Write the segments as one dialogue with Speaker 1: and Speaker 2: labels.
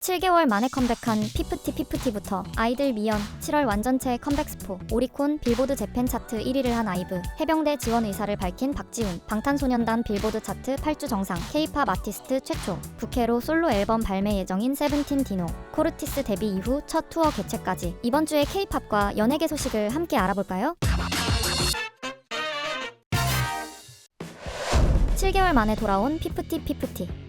Speaker 1: 7개월 만에 컴백한 피프티부터 아이들 미연, 7월 완전체 컴백 스포, 오리콘 빌보드 재팬 차트 1위를 한 아이브, 해병대 지원 의사를 밝힌 박지훈, 방탄소년단 빌보드 차트 8주 정상, K-팝 아티스트 최초, 부캐로 솔로 앨범 발매 예정인 세븐틴 디노, 코르티스 데뷔 이후 첫 투어 개최까지 이번 주의 K-팝과 연예계 소식을 함께 알아볼까요? 7개월 만에 돌아온 피프티.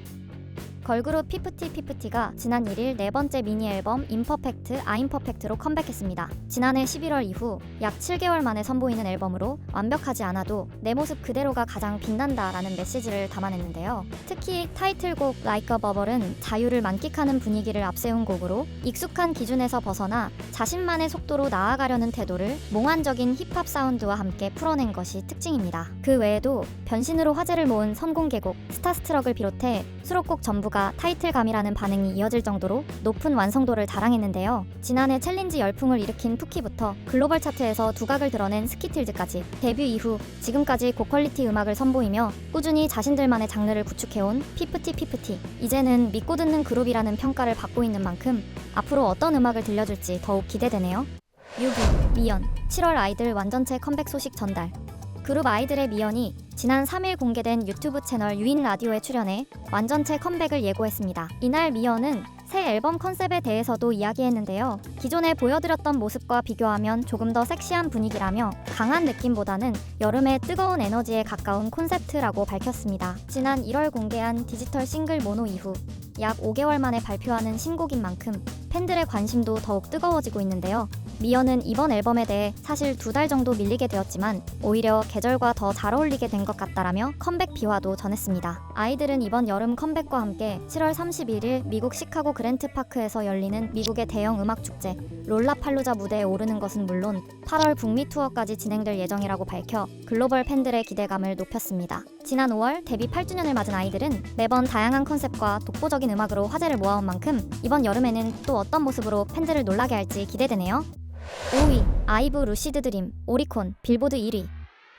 Speaker 1: 걸그룹 피프티가 지난 1일 네 번째 미니 앨범 임퍼펙트 아임퍼펙트로 컴백했습니다. 지난해 11월 이후 약 7개월 만에 선보이는 앨범으로 완벽하지 않아도 내 모습 그대로가 가장 빛난다라는 메시지를 담아냈는데요. 특히 타이틀곡 Like a Bubble은 자유를 만끽하는 분위기를 앞세운 곡으로 익숙한 기준에서 벗어나 자신만의 속도로 나아가려는 태도를 몽환적인 힙합 사운드와 함께 풀어낸 것이 특징입니다. 그 외에도 변신으로 화제를 모은 선공개곡 스타스트럭을 비롯해 수록곡 전부가 타이틀감이라는 반응이 이어질 정도로 높은 완성도를 자랑했는데요. 지난해 챌린지 열풍을 일으킨 푸키부터 글로벌 차트에서 두각을 드러낸 스키틀즈까지 데뷔 이후 지금까지 고퀄리티 음악을 선보이며 꾸준히 자신들만의 장르를 구축해온 피프티. 이제는 믿고 듣는 그룹이라는 평가를 받고 있는 만큼 앞으로 어떤 음악을 들려줄지 더욱 기대되네요. 유비, 미연, 7월 아이들 완전체 컴백 소식 전달. 그룹 아이들의 미연이 지난 3일 공개된 유튜브 채널 유인 라디오에 출연해 완전체 컴백을 예고했습니다. 이날 미연은 새 앨범 컨셉에 대해서도 이야기했는데요. 기존에 보여드렸던 모습과 비교하면 조금 더 섹시한 분위기라며 강한 느낌보다는 여름의 뜨거운 에너지에 가까운 콘셉트라고 밝혔습니다. 지난 1월 공개한 디지털 싱글 모노 이후 약 5개월 만에 발표하는 신곡인 만큼 팬들의 관심도 더욱 뜨거워지고 있는데요. 미연은 이번 앨범에 대해 사실 2달 정도 밀리게 되었지만 오히려 계절과 더 잘 어울리게 된 것 같다라며 컴백 비화도 전했습니다. 아이들은 이번 여름 컴백과 함께 7월 31일 미국 시카고 그랜트파크에서 열리는 미국의 대형 음악 축제 롤라팔루자 무대에 오르는 것은 물론 8월 북미 투어까지 진행될 예정이라고 밝혀 글로벌 팬들의 기대감을 높였습니다. 지난 5월 데뷔 8주년을 맞은 아이들은 매번 다양한 컨셉과 독보적인 음악으로 화제를 모아온 만큼 이번 여름에는 또 어떤 모습으로 팬들을 놀라게 할지 기대되네요. 5위 아이브 루시드 드림 오리콘 빌보드 1위.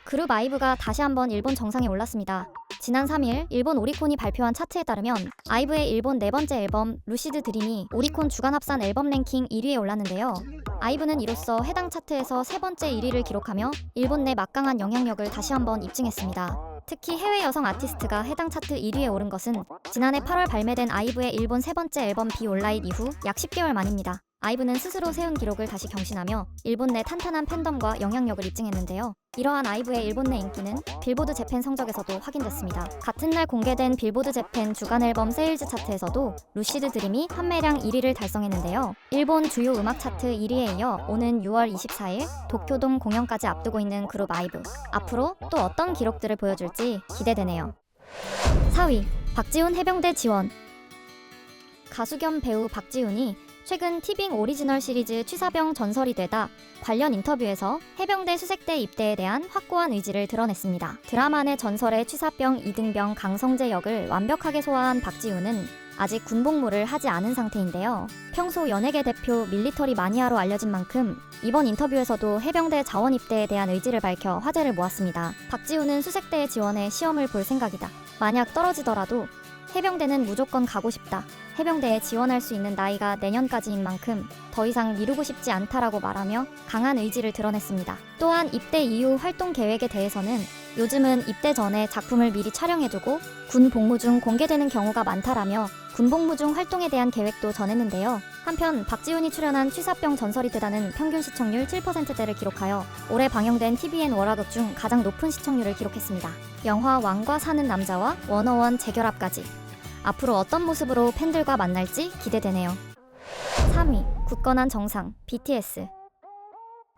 Speaker 1: 그룹 아이브가 다시 한번 일본 정상에 올랐습니다. 지난 3일 일본 오리콘이 발표한 차트에 따르면 아이브의 일본 네 번째 앨범 루시드 드림이 오리콘 주간 합산 앨범 랭킹 1위에 올랐는데요. 아이브는 이로써 해당 차트에서 세 번째 1위를 기록하며 일본 내 막강한 영향력을 다시 한번 입증했습니다. 특히 해외 여성 아티스트가 해당 차트 1위에 오른 것은 지난해 8월 발매된 아이브의 일본 세 번째 앨범 비 온라인 이후 약 10개월 만입니다. 아이브는 스스로 세운 기록을 다시 경신하며 일본 내 탄탄한 팬덤과 영향력을 입증했는데요. 이러한 아이브의 일본 내 인기는 빌보드 재팬 성적에서도 확인됐습니다. 같은 날 공개된 빌보드 재팬 주간 앨범 세일즈 차트에서도 루시드 드림이 판매량 1위를 달성했는데요. 일본 주요 음악 차트 1위에 이어 오는 6월 24일 도쿄돔 공연까지 앞두고 있는 그룹 아이브. 앞으로 또 어떤 기록들을 보여줄지 기대되네요. 4위 박지훈 해병대 지원. 가수 겸 배우 박지훈이 최근 티빙 오리지널 시리즈 취사병 전설이 되다 관련 인터뷰에서 해병대 수색대 입대에 대한 확고한 의지를 드러냈습니다. 드라마 내 전설의 취사병 이등병 강성재 역을 완벽하게 소화한 박지훈은 아직 군복무를 하지 않은 상태인데요. 평소 연예계 대표 밀리터리 마니아로 알려진 만큼 이번 인터뷰에서도 해병대 자원 입대에 대한 의지를 밝혀 화제를 모았습니다. 박지훈은 수색대에 지원해 시험을 볼 생각이다. 만약 떨어지더라도 해병대는 무조건 가고 싶다. 해병대에 지원할 수 있는 나이가 내년까지인 만큼 더 이상 미루고 싶지 않다라고 말하며 강한 의지를 드러냈습니다. 또한 입대 이후 활동 계획에 대해서는 요즘은 입대 전에 작품을 미리 촬영해두고 군 복무 중 공개되는 경우가 많다라며 군 복무 중 활동에 대한 계획도 전했는데요. 한편 박지훈이 출연한 취사병 전설이 되다는 평균 시청률 7%대를 기록하여 올해 방영된 TVN 월화극 중 가장 높은 시청률을 기록했습니다. 영화 왕과 사는 남자와 워너원 재결합까지 앞으로 어떤 모습으로 팬들과 만날지 기대되네요. 3위 굳건한 정상 BTS.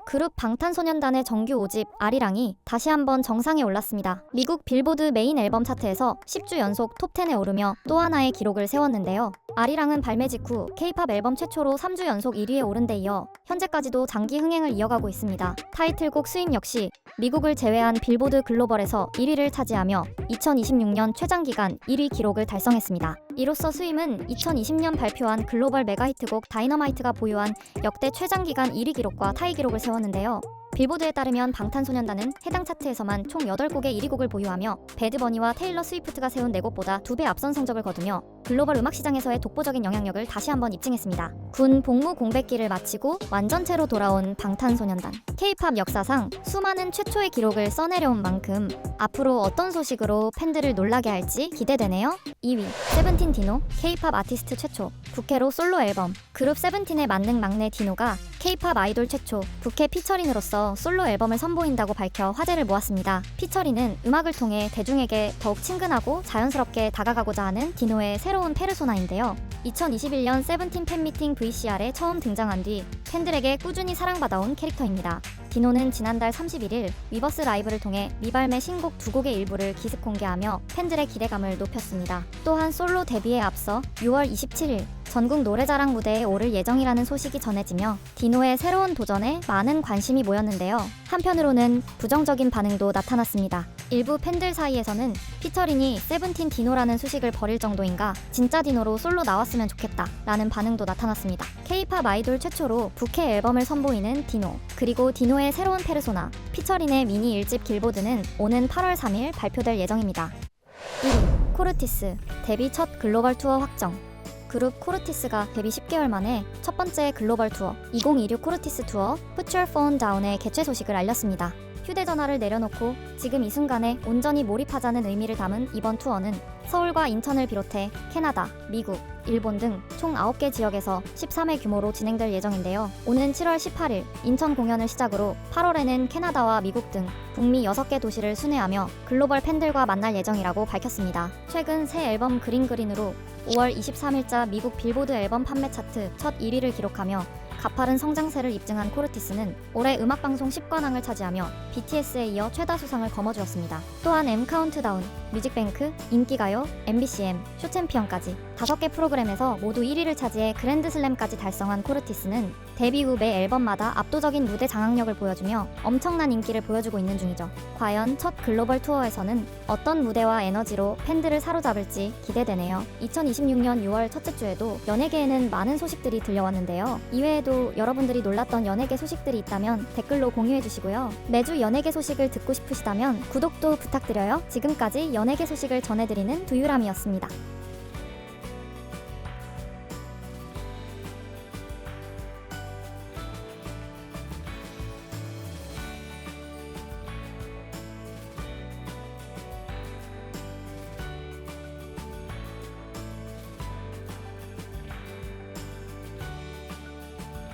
Speaker 1: 그룹 방탄소년단의 정규 5집 아리랑이 다시 한번 정상에 올랐습니다. 미국 빌보드 메인 앨범 차트에서 10주 연속 톱10에 오르며 또 하나의 기록을 세웠는데요. 아리랑은 발매 직후 K-팝 앨범 최초로 3주 연속 1위에 오른 데 이어 현재까지도 장기 흥행을 이어가고 있습니다. 타이틀곡 스윗 역시 미국을 제외한 빌보드 글로벌에서 1위를 차지하며 2026년 최장기간 1위 기록을 달성했습니다. 이로써 수임은 2020년 발표한 글로벌 메가히트곡 다이너마이트가 보유한 역대 최장기간 1위 기록과 타이 기록을 세웠는데요. 빌보드에 따르면 방탄소년단은 해당 차트에서만 총 8곡의 1위 곡을 보유하며 배드버니와 테일러 스위프트가 세운 4곡보다 2배 앞선 성적을 거두며 글로벌 음악 시장에서의 독보적인 영향력을 다시 한번 입증했습니다. 군 복무 공백기를 마치고 완전체로 돌아온 방탄소년단. K-팝 역사상 수많은 최초의 기록을 써내려온 만큼 앞으로 어떤 소식으로 팬들을 놀라게 할지 기대되네요. 2위, 세븐틴 디노, K-팝 아티스트 최초, 부캐로 솔로 앨범. 그룹 세븐틴의 만능 막내 디노가 K-팝 아이돌 최초 부캐 피처링으로서 솔로 앨범을 선보인다고 밝혀 화제를 모았습니다. 피처링은 음악을 통해 대중에게 더욱 친근하고 자연스럽게 다가가고자 하는 디노의 새로운 페르소나인데요. 2021년 세븐틴 팬미팅 VCR에 처음 등장한 뒤 팬들에게 꾸준히 사랑받아온 캐릭터입니다. 디노는 지난달 31일 위버스 라이브를 통해 미발매 신곡 2곡의 일부를 기습 공개하며 팬들의 기대감을 높였습니다. 또한 솔로 데뷔에 앞서 6월 27일 전국 노래자랑 무대에 오를 예정이라는 소식이 전해지며 디노의 새로운 도전에 많은 관심이 모였는데요. 한편으로는 부정적인 반응도 나타났습니다. 일부 팬들 사이에서는 피처링이 세븐틴 디노라는 수식을 버릴 정도인가 진짜 디노로 솔로 나왔으면 좋겠다 라는 반응도 나타났습니다. K-팝 아이돌 최초로 부캐 앨범을 선보이는 디노, 그리고 디노의 새로운 페르소나 피처링의 미니 1집 길보드는 오는 8월 3일 발표될 예정입니다. 1위, 코르티스 데뷔 첫 글로벌 투어 확정. 그룹 코르티스가 데뷔 10개월 만에 첫 번째 글로벌 투어 2026 코르티스 투어 Put Your Phone Down의 개최 소식을 알렸습니다. 휴대전화를 내려놓고 지금 이 순간에 온전히 몰입하자는 의미를 담은 이번 투어는 서울과 인천을 비롯해 캐나다, 미국, 일본 등 총 9개 지역에서 13회 규모로 진행될 예정인데요. 오는 7월 18일 인천 공연을 시작으로 8월에는 캐나다와 미국 등 북미 6개 도시를 순회하며 글로벌 팬들과 만날 예정이라고 밝혔습니다. 최근 새 앨범 그린으로 5월 23일자 미국 빌보드 앨범 판매 차트 첫 1위를 기록하며 가파른 성장세를 입증한 코르티스는 올해 음악방송 10관왕을 차지하며 BTS에 이어 최다 수상을 거머쥐었습니다. 또한 M카운트다운, 뮤직뱅크, 인기가요, MBCM, 쇼챔피언까지 5개 프로그램에서 모두 1위를 차지해 그랜드슬램까지 달성한 코르티스는 데뷔 후 매 앨범마다 압도적인 무대 장악력을 보여주며 엄청난 인기를 보여주고 있는 중이죠. 과연 첫 글로벌 투어에서는 어떤 무대와 에너지로 팬들을 사로잡을지 기대되네요. 2026년 6월 첫째 주에도 연예계에는 많은 소식들이 들려왔는데요. 이외에도 여러분들이 놀랐던 연예계 소식들이 있다면 댓글로 공유해주시고요. 매주 연예계 소식을 듣고 싶으시다면 구독도 부탁드려요. 지금까지 연예계 소식을 전해드리는 두유람이었습니다.